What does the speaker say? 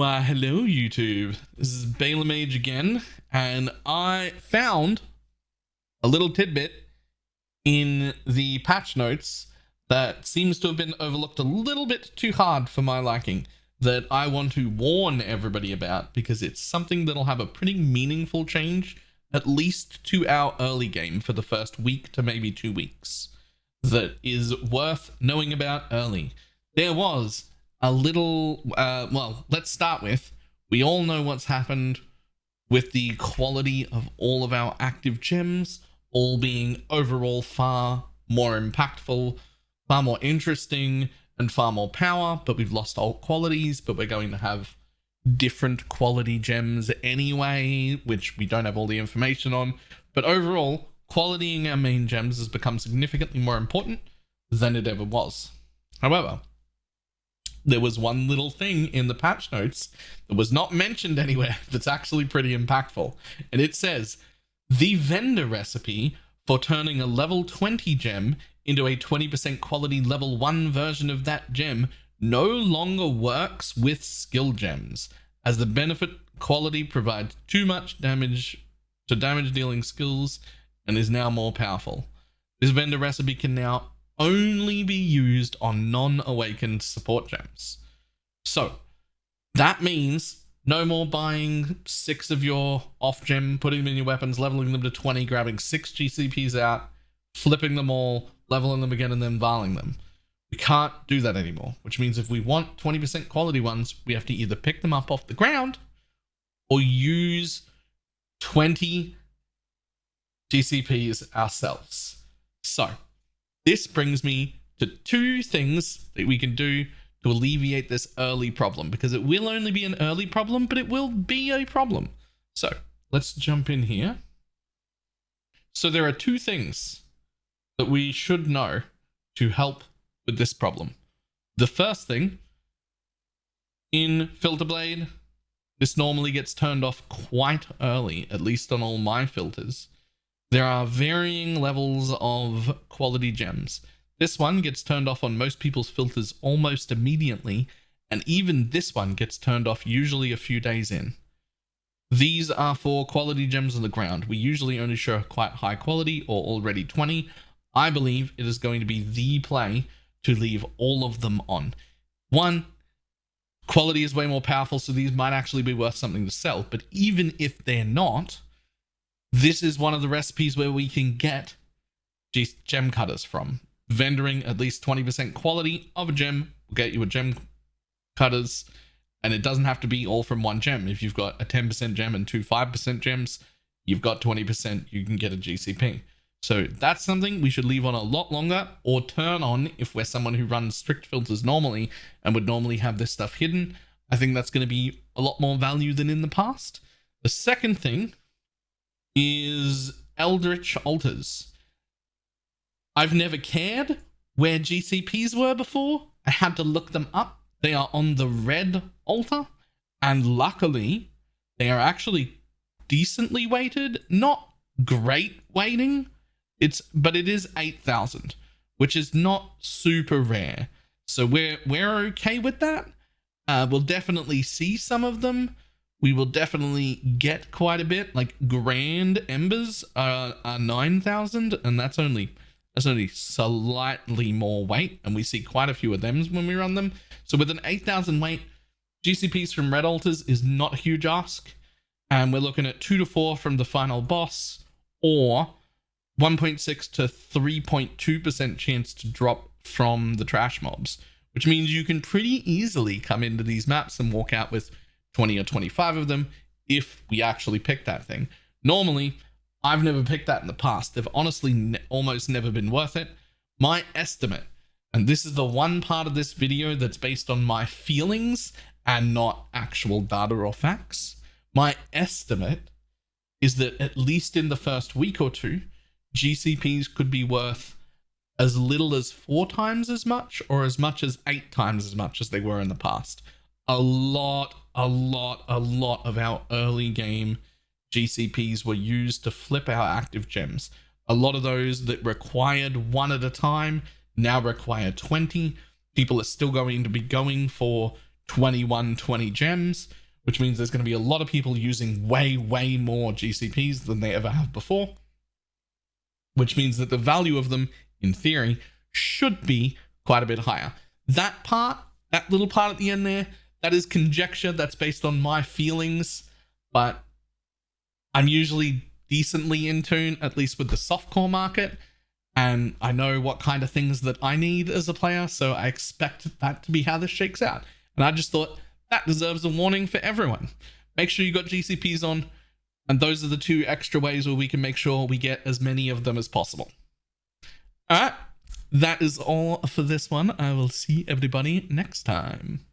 Hello YouTube. This is Bela Mage again, and I found a little tidbit in the patch notes that seems to have been overlooked a little bit too hard for my liking, that I want to warn everybody about because it's something that'll have a pretty meaningful change, at least to our early game for the first week to maybe 2 weeks, that is worth knowing about early. There was a little, let's start with, we all know what's happened with the quality of all of our active gems, all being overall far more impactful, far more interesting, and far more power, but we've lost alt qualities, but we're going to have different quality gems anyway, which we don't have all the information on. But overall, qualitying our main gems has become significantly more important than it ever was. However, there was one little thing in the patch notes that was not mentioned anywhere that's actually pretty impactful. And it says, the vendor recipe for turning a level 20 gem into a 20% quality level 1 version of that gem no longer works with skill gems, as the benefit quality provides too much damage to damage dealing skills and is now more powerful. This vendor recipe can now only be used on non-awakened support gems. So that means no more buying 6 of your off gem, putting them in your weapons, leveling them to 20, grabbing 6 GCPs out, flipping them all, leveling them again, and then varling them. We can't do that anymore, which means if we want 20% quality ones, we have to either pick them up off the ground or use 20 GCPs ourselves. So this brings me to 2 things that we can do to alleviate this early problem, because it will only be an early problem, but it will be a problem. So let's jump in here. So there are 2 things that we should know to help with this problem. The first thing, in Filter Blade, this normally gets turned off quite early, at least on all my filters. There are varying levels of quality gems. This one gets turned off on most people's filters almost immediately, and even this one gets turned off usually a few days in. These are for quality gems on the ground. We usually only show quite high quality or already 20. I believe it is going to be the play to leave all of them on. 1, quality is way more powerful, so these might actually be worth something to sell, but even if they're not, this is one of the recipes where we can get gem cutters from. Vendoring at least 20% quality of a gem will get you a gem cutters, and it doesn't have to be all from one gem. If you've got a 10% gem and 2 5% gems, you've got 20%, you can get a GCP. So that's something we should leave on a lot longer, or turn on if we're someone who runs strict filters normally and would normally have this stuff hidden. I think that's going to be a lot more value than in the past. The second thing is Eldritch Altars. I've never cared where GCPs were before. I had to look them up. They are on the red altar, and luckily they are actually decently weighted. Not great weighting, but it is 8,000, which is not super rare. So we're okay with that. We'll definitely see some of them. We will definitely get quite a bit. Like Grand Embers are 9,000, and that's only slightly more weight, and we see quite a few of them when we run them. So with an 8,000 weight, GCPs from red altars is not a huge ask, and we're looking at 2 to 4 from the final boss, or 1.6 to 3.2% chance to drop from the trash mobs, which means you can pretty easily come into these maps and walk out with 20 or 25 of them if we actually pick that thing. Normally, I've never picked that in the past. They've honestly almost never been worth it. My estimate, and this is the one part of this video that's based on my feelings and not actual data or facts, my estimate is that at least in the first week or 2, GCPs could be worth as little as 4 times as much, or as much as 8 times as much as they were in the past. A lot of our early game GCPs were used to flip our active gems. A lot of those that required 1 at a time now require 20. People are still going to be going for 2120 gems, which means there's going to be a lot of people using way more GCPs than they ever have before, which means that the value of them, in theory, should be quite a bit higher. That part, that little part at the end there, that is conjecture. That's based on my feelings, but I'm usually decently in tune, at least with the softcore market, and I know what kind of things that I need as a player, so I expect that to be how this shakes out. And I just thought that deserves a warning for everyone. Make sure you got GCPs on, and those are the 2 extra ways where we can make sure we get as many of them as possible. All right, that is all for this one. I will see everybody next time.